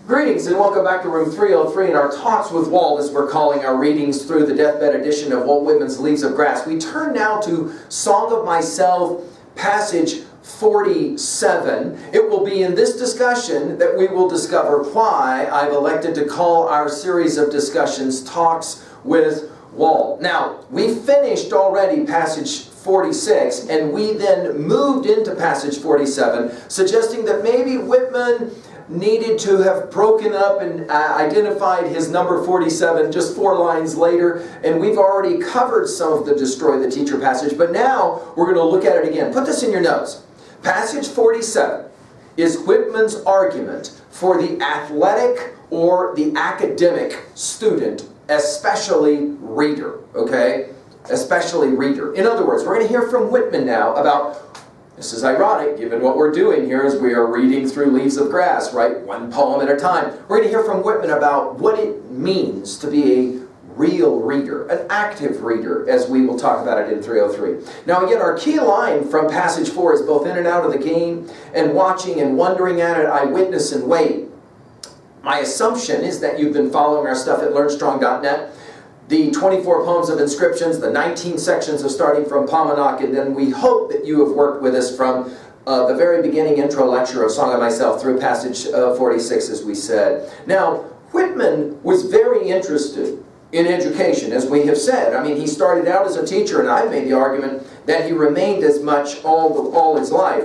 Greetings and welcome back to room 303 in our Talks with Walt, as we're calling our readings through the deathbed edition of Walt Whitman's Leaves of Grass. We turn now to Song of Myself, passage 47. It will be in this discussion that we will discover why I've elected to call our series of discussions Talks with Walt. Now, we finished already passage 46, and we then moved into passage 47, suggesting that maybe Whitman needed to have broken up and identified his number 47 just 4 lines later, and we've already covered some of the Destroy the Teacher passage, but now we're going to look at it again. Put this in your notes. Passage 47 is Whitman's argument for the athletic or the academic student, especially reader, okay? Especially reader. In other words, we're going to hear from Whitman now about, this is ironic, given what we're doing here as we are reading through Leaves of Grass, right? One poem at a time. We're going to hear from Whitman about what it means to be a real reader, an active reader, as we will talk about it in 303. Now again, our key line from passage 4 is both in and out of the game, and watching and wondering at it, I witness and wait. My assumption is that you've been following our stuff at learnstrong.net. The 24 poems of inscriptions, the 19 sections of starting from Paumanok, and then we hope that you have worked with us from the very beginning intro lecture of Song of Myself through passage 46, as we said. Now, Whitman was very interested in education, as we have said. I mean, he started out as a teacher, and I've made the argument that he remained as much all his life.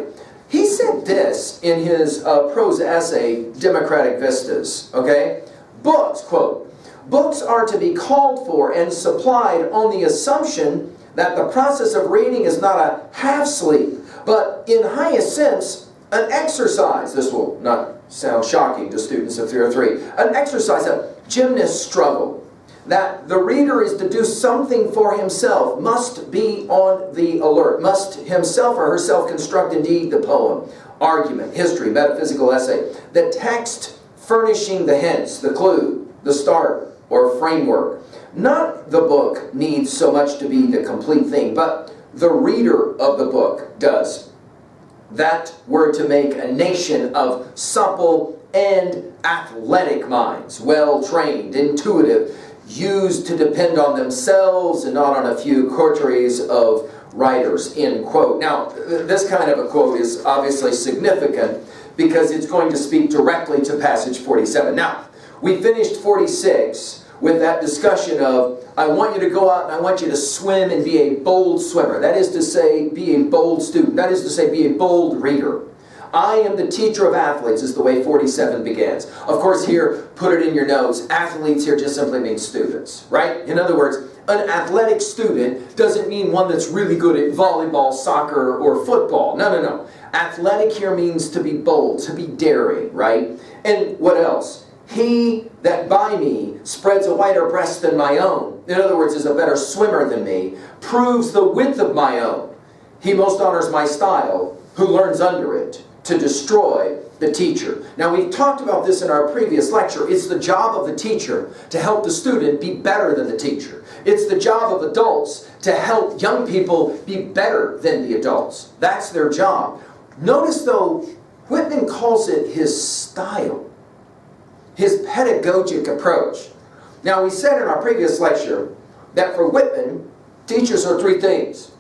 He said this in his prose essay, Democratic Vistas, okay? Books, quote, books are to be called for and supplied on the assumption that the process of reading is not a half-sleep, but in highest sense, an exercise. This will not sound shocking to students of 303. An exercise, a gymnast struggle. That the reader is to do something for himself, must be on the alert, must himself or herself construct indeed the poem, argument, history, metaphysical essay. The text furnishing the hints, the clue, the start, or framework. Not the book needs so much to be the complete thing, but the reader of the book does. That were to make a nation of supple and athletic minds, well-trained, intuitive, used to depend on themselves and not on a few coteries of writers, end quote. Now, this kind of a quote is obviously significant because it's going to speak directly to passage 47. Now, we finished 46 with that discussion of, I want you to go out and I want you to swim and be a bold swimmer. That is to say, be a bold student. That is to say, be a bold reader. I am the teacher of athletes is the way 47 begins. Of course, here, put it in your notes, athletes here just simply means students, right? In other words, an athletic student doesn't mean one that's really good at volleyball, soccer, or football. No, no, no. Athletic here means to be bold, to be daring, right? And what else? He that by me spreads a wider breast than my own, in other words, is a better swimmer than me, proves the width of my own. He most honors my style, who learns under it, to destroy the teacher. Now, we've talked about this in our previous lecture. It's the job of the teacher to help the student be better than the teacher. It's the job of adults to help young people be better than the adults. That's their job. Notice, though, Whitman calls it his style, his pedagogic approach. Now, we said in our previous lecture that for Whitman, teachers are 3 things.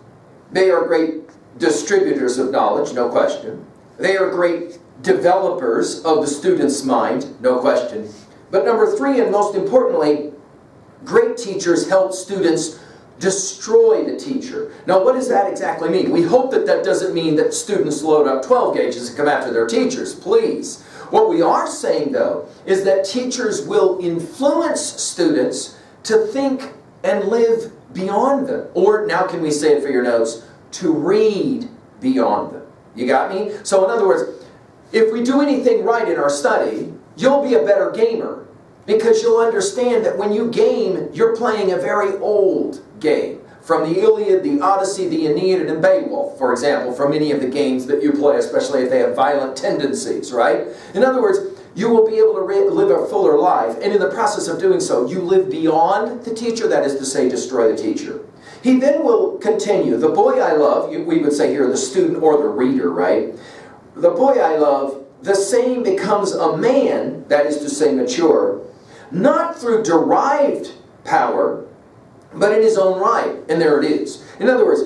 They are great distributors of knowledge, no question. They are great developers of the student's mind, no question. But number 3, and most importantly, great teachers help students destroy the teacher. Now, what does that exactly mean? We hope that that doesn't mean that students load up 12 gauges and come after their teachers, please. What we are saying, though, is that teachers will influence students to think and live beyond them. Or, now can we say it for your notes, to read beyond them. You got me? So in other words, if we do anything right in our study, you'll be a better gamer, because you'll understand that when you game, you're playing a very old game. From the Iliad, the Odyssey, the Aeneid, and Beowulf, for example, from any of the games that you play, especially if they have violent tendencies, right? In other words, you will be able to live a fuller life, and in the process of doing so, you live beyond the teacher, that is to say, destroy the teacher. He then will continue. The boy I love, we would say here, the student or the reader, right? The boy I love the same becomes a man, that is to say mature, not through derived power, but in his own right. And there it is. In other words,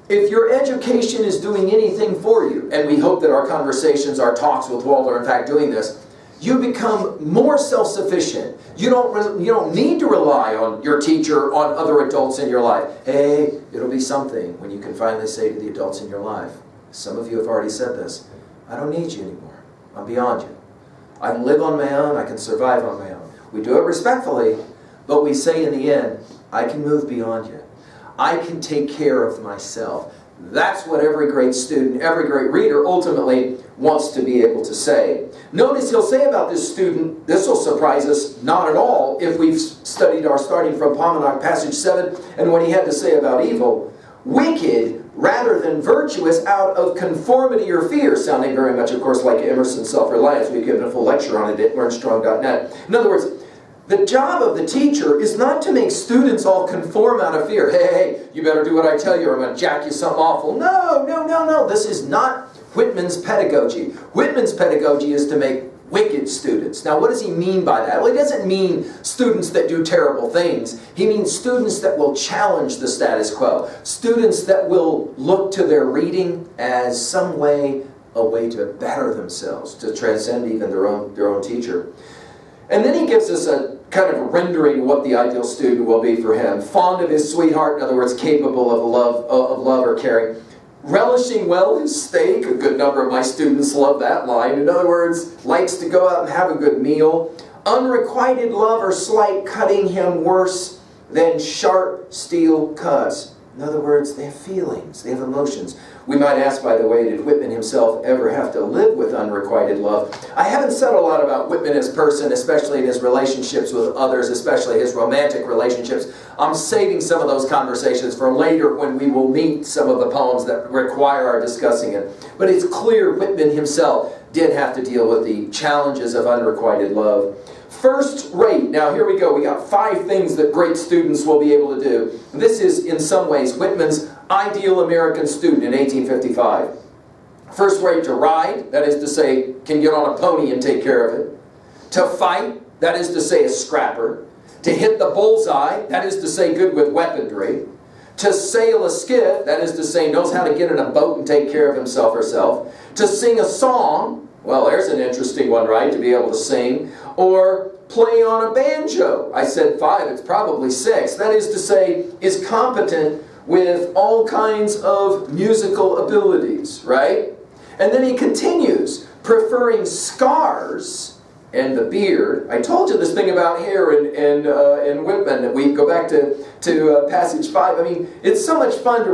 if your education is doing anything for you, and we hope that our conversations, our talks with Walt are in fact doing this, you become more self-sufficient. You don't need to rely on your teacher, on other adults in your life. Hey, it'll be something when you can finally say to the adults in your life, some of you have already said this, I don't need you anymore. I'm beyond you. I can live on my own. I can survive on my own. We do it respectfully, but we say in the end, I can move beyond you. I can take care of myself. That's what every great student, every great reader ultimately wants to be able to say. Notice he'll say about this student, this will surprise us not at all if we've studied our starting from Pomanak passage 7 and what he had to say about evil. Wicked rather than virtuous out of conformity or fear, sounding very much, of course, like Emerson's Self-Reliance. We've given a full lecture on it at learnstrong.net. In other words, the job of the teacher is not to make students all conform out of fear. Hey, you better do what I tell you or I'm going to jack you something awful. No. This is not Whitman's pedagogy. Whitman's pedagogy is to make wicked students. Now, what does he mean by that? Well, he doesn't mean students that do terrible things. He means students that will challenge the status quo. Students that will look to their reading as some way, a way to better themselves, to transcend even their own teacher. And then he gives us a kind of rendering of what the ideal student will be for him. Fond of his sweetheart, in other words, capable of love or caring. Relishing well his steak, a good number of my students love that line. In other words, likes to go out and have a good meal. Unrequited love or slight cutting him worse than sharp steel cuts. In other words, they have feelings, they have emotions. We might ask, by the way, did Whitman himself ever have to live with unrequited love? I haven't said a lot about Whitman as a person, especially in his relationships with others, especially his romantic relationships. I'm saving some of those conversations for later when we will meet some of the poems that require our discussing it. But it's clear Whitman himself did have to deal with the challenges of unrequited love. First rate. Now here we go. We got 5 things that great students will be able to do. This is, in some ways, Whitman's ideal American student in 1855. First rate to ride, that is to say, can get on a pony and take care of it. To fight, that is to say, a scrapper. To hit the bullseye, that is to say, good with weaponry. To sail a skiff, that is to say, knows how to get in a boat and take care of himself or herself. To sing a song, well, there's an interesting one, right? To be able to sing. Or play on a banjo. I said 5, it's probably 6. That is to say, is competent with all kinds of musical abilities, right? And then he continues, preferring scars and the beard. I told you this thing about hair in Whitman. We go back to passage 5. I mean, it's so much fun to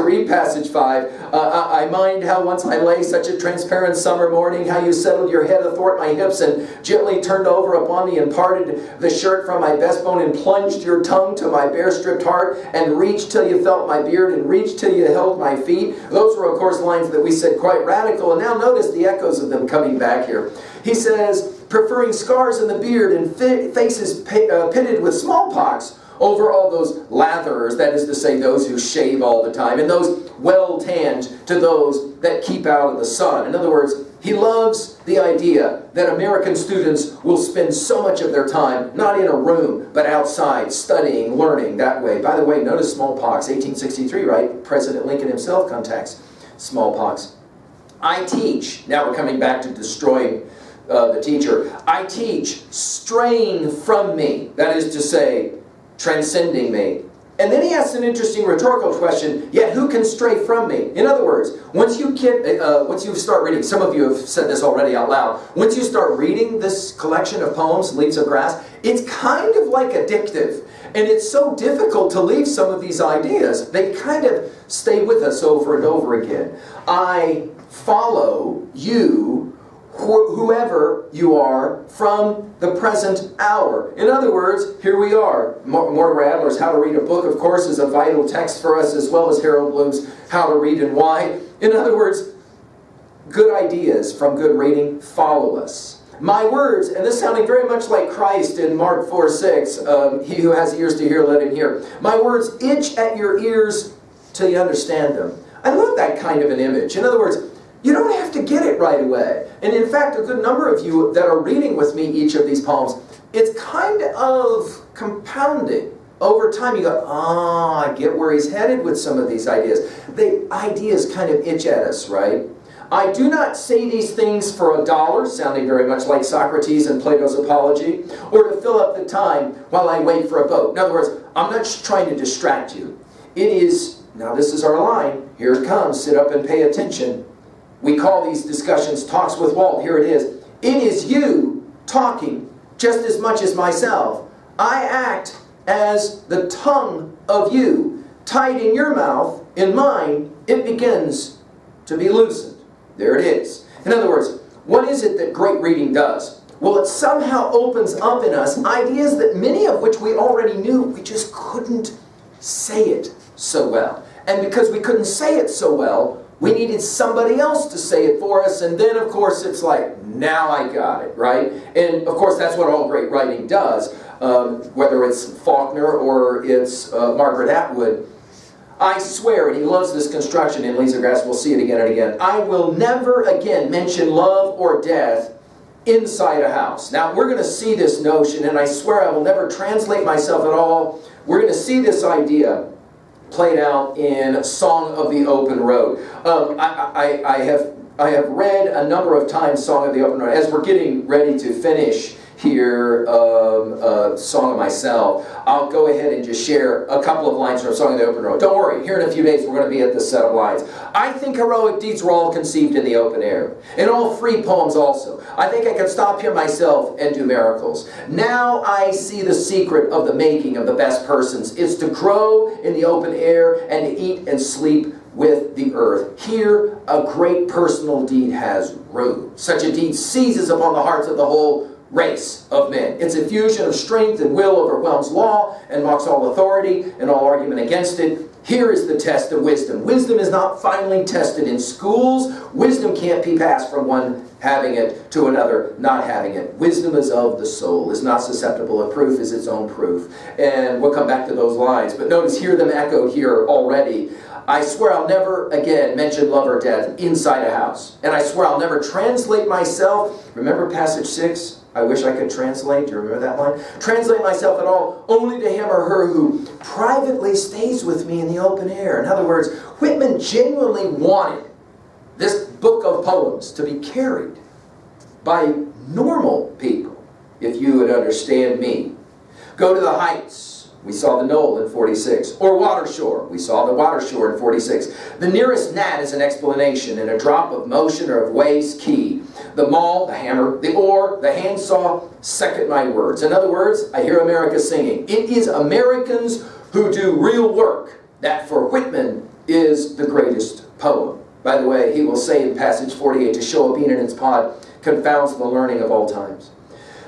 read passage 5. I mind how once I lay such a transparent summer morning, how you settled your head athwart my hips and gently turned over upon me and parted the shirt from my breastbone and plunged your tongue to my bare stripped heart and reached till you felt my beard and reached till you held my feet. Those were, of course, lines that we said quite radical, and now notice the echoes of them coming back here. He says, preferring scars in the beard and faces pitted with smallpox over all those latherers, that is to say, those who shave all the time, and those well-tanned to those that keep out of the sun. In other words, he loves the idea that American students will spend so much of their time not in a room, but outside, studying, learning that way. By the way, notice smallpox, 1863, right? President Lincoln himself contacts smallpox. I teach. Now we're coming back to destroying the teacher. I teach, straying from me. That is to say, transcending me. And then he asks an interesting rhetorical question, yet who can stray from me? In other words, once you start reading, some of you have said this already out loud, once you start reading this collection of poems, Leaves of Grass, it's kind of like addictive. And it's so difficult to leave some of these ideas. They kind of stay with us over and over again. I follow you, whoever you are, from the present hour. In other words, here we are. Mortimer Adler's How to Read a Book, of course, is a vital text for us, as well as Harold Bloom's How to Read and Why. In other words, good ideas from good reading follow us. My words, and this sounding very much like Christ in Mark 4:6, he who has ears to hear, let him hear. My words itch at your ears till you understand them. I love that kind of an image. In other words, You don't have to get it right away. And in fact, a good number of you that are reading with me each of these poems, it's kind of compounding. Over time you go, I get where he's headed with some of these ideas. The ideas kind of itch at us, right? I do not say these things for $1, sounding very much like Socrates and Plato's Apology, or to fill up the time while I wait for a boat. In other words, I'm not just trying to distract you. It is, now this is our line, here it comes, sit up and pay attention. We call these discussions Talks with Walt, here it is. It is you talking just as much as myself. I act as the tongue of you. Tied in your mouth, in mine, it begins to be loosened. There it is. In other words, what is it that great reading does? Well, it somehow opens up in us ideas that many of which we already knew, we just couldn't say it so well. And because we couldn't say it so well, we needed somebody else to say it for us, and then of course it's like, now I got it, right? And of course that's what all great writing does, whether it's Faulkner or it's Margaret Atwood. I swear, and he loves this construction in Leaves of Grass, we'll see it again and again, I will never again mention love or death inside a house. Now we're going to see this notion, and I swear I will never translate myself at all. We're going to see this idea played out in Song of the Open Road. I have read a number of times Song of the Open Road. As we're getting ready to finish here Song of Myself, I'll go ahead and just share a couple of lines from Song of the Open Road. Don't worry, here in a few days we're going to be at this set of lines. I think heroic deeds were all conceived in the open air, and all free poems also. I think I could stop here myself and do miracles. Now I see the secret of the making of the best persons is to grow in the open air and to eat and sleep with the earth. Here a great personal deed has room. Such a deed seizes upon the hearts of the whole race of men. Its effusion of strength and will overwhelms law and mocks all authority and all argument against it. Here is the test of wisdom. Wisdom is not finally tested in schools. Wisdom can't be passed from one having it to another not having it. Wisdom is of the soul, is not susceptible of proof, is its own proof. And we'll come back to those lines. But notice, hear them echoed here already. I swear I'll never again mention love or death inside a house. And I swear I'll never translate myself. Remember passage 6? I wish I could translate. Do you remember that line? Translate myself at all only to him or her who privately stays with me in the open air. In other words, Whitman genuinely wanted this book of poems to be carried by normal people, if you would understand me. Go to the heights. We saw the knoll in 46. Or water shore. We saw the water shore in 46. The nearest gnat is an explanation, and a drop of motion or of waves key. The maul, the hammer, the oar, the handsaw, second my words. In other words, I hear America singing. It is Americans who do real work that for Whitman is the greatest poem. By the way, he will say in passage 48, to show a bean in its pod confounds the learning of all times.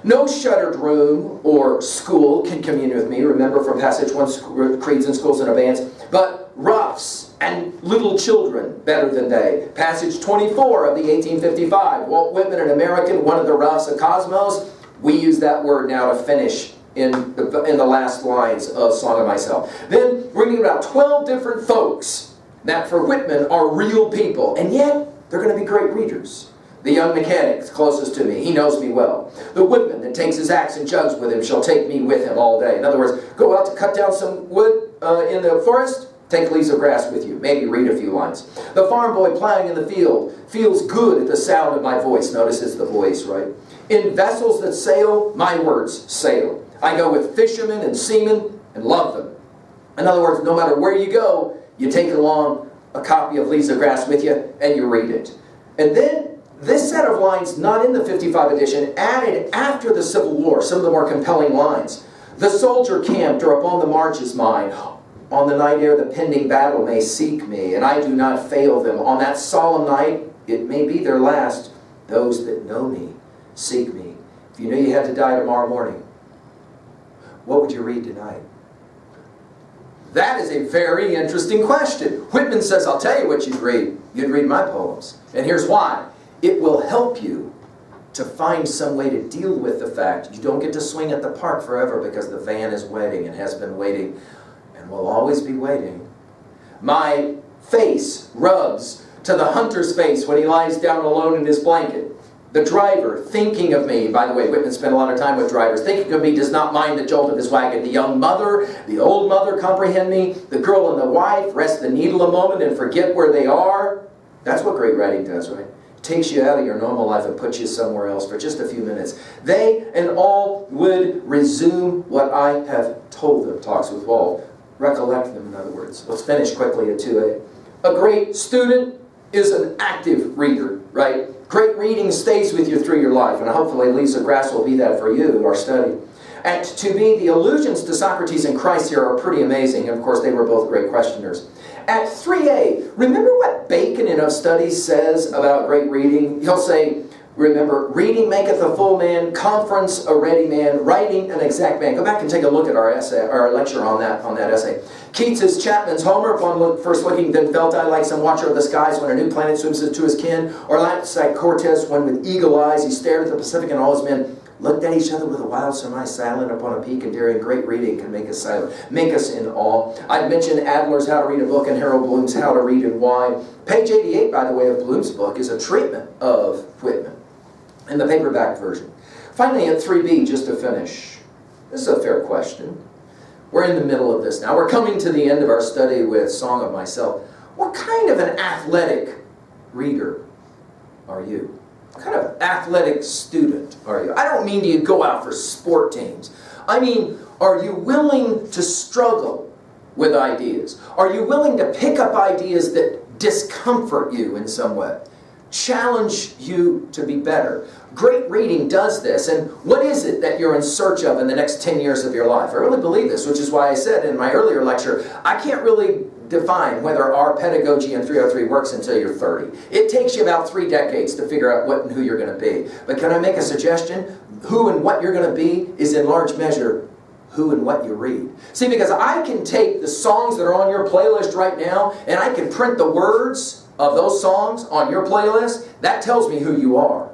No shuttered room or school can commune with me. Remember from passage 1, creeds and schools and abeyance. But roughs and little children better than they. Passage 24 of the 1855. Walt Whitman, an American, one of the roughs of Cosmos. We use that word now to finish in the last lines of Song of Myself. Then we're going to get about 12 different folks that for Whitman are real people. And yet, they're going to be great readers. The young mechanic closest to me, he knows me well. The woodman that takes his axe and jugs with him shall take me with him all day. In other words, go out to cut down some wood in the forest, take leaves of grass with you. Maybe read a few lines. The farm boy plowing in the field feels good at the sound of my voice. Notice it's the voice, right? In vessels that sail, my words sail. I go with fishermen and seamen and love them. In other words, no matter where you go, you take along a copy of Leaves of Grass with you and you read it. And then this set of lines, not in the 55 edition, added after the Civil War, some of the more compelling lines. The soldier camped or upon the march is mine. On the night ere the pending battle may seek me, and I do not fail them. On that solemn night, it may be their last. Those that know me seek me. If you knew you had to die tomorrow morning, what would you read tonight? That is a very interesting question. Whitman says, I'll tell you what you'd read. You'd read my poems. And here's why. It will help you to find some way to deal with the fact you don't get to swing at the park forever because the van is waiting and has been waiting and will always be waiting. My face rubs to the hunter's face when he lies down alone in his blanket. The driver, thinking of me, by the way, Whitman spent a lot of time with drivers, thinking of me does not mind the jolt of his wagon. The young mother, the old mother comprehend me. The girl and the wife rest the needle a moment and forget where they are. That's what great writing does, right? It takes you out of your normal life and puts you somewhere else for just a few minutes. They and all would resume what I have told them, talks with Walt. Recollect them, in other words. Let's finish quickly at 2a. A great student is an active reader, right? Great reading stays with you through your life, and hopefully Leaves of Grass will be that for you in our study. At 2b, the allusions to Socrates and Christ here are pretty amazing, and of course they were both great questioners. At 3a, remember what Bacon in Of Studies says about great reading? He'll say, remember, reading maketh a full man, conference a ready man, writing an exact man. Go back and take a look at our essay, our lecture on that essay. Keats is Chapman's Homer, upon first looking, then felt I like some watcher of the skies when a new planet swims to his kin, or like Cortez when with eagle eyes he stared at the Pacific and all his men looked at each other with a wild surmise, silent upon a peak and daring. Great reading can make us silent, make us in awe. I've mentioned Adler's How to Read a Book and Harold Bloom's How to Read and Why. Page 88, by the way, of Bloom's book is a treatment of Whitman in the paperback version. Finally, at 3b, just to finish, this is a fair question. We're in the middle of this now. We're coming to the end of our study with Song of Myself. What kind of an athletic reader are you? What kind of athletic student are you? I don't mean do you go out for sport teams. I mean, are you willing to struggle with ideas? Are you willing to pick up ideas that discomfort you in some way? Challenge you to be better. Great reading does this. And what is it that you're in search of in the next 10 years of your life? I really believe this, which is why I said in my earlier lecture, I can't really define whether our pedagogy in 303 works until you're 30. It takes you about 3 decades to figure out what and who you're going to be. But can I make a suggestion? Who and what you're going to be is in large measure who and what you read. See, because I can take the songs that are on your playlist right now and I can print the words of those songs on your playlist. That tells me who you are.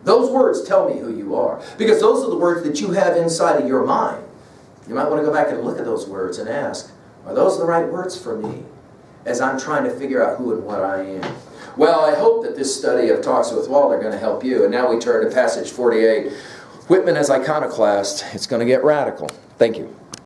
Those words tell me who you are. Because those are the words that you have inside of your mind. You might want to go back and look at those words and ask, are those the right words for me? As I'm trying to figure out who and what I am. Well, I hope that this study of Talks with Walt are going to help you. And now we turn to passage 48. Whitman as iconoclast. It's going to get radical. Thank you.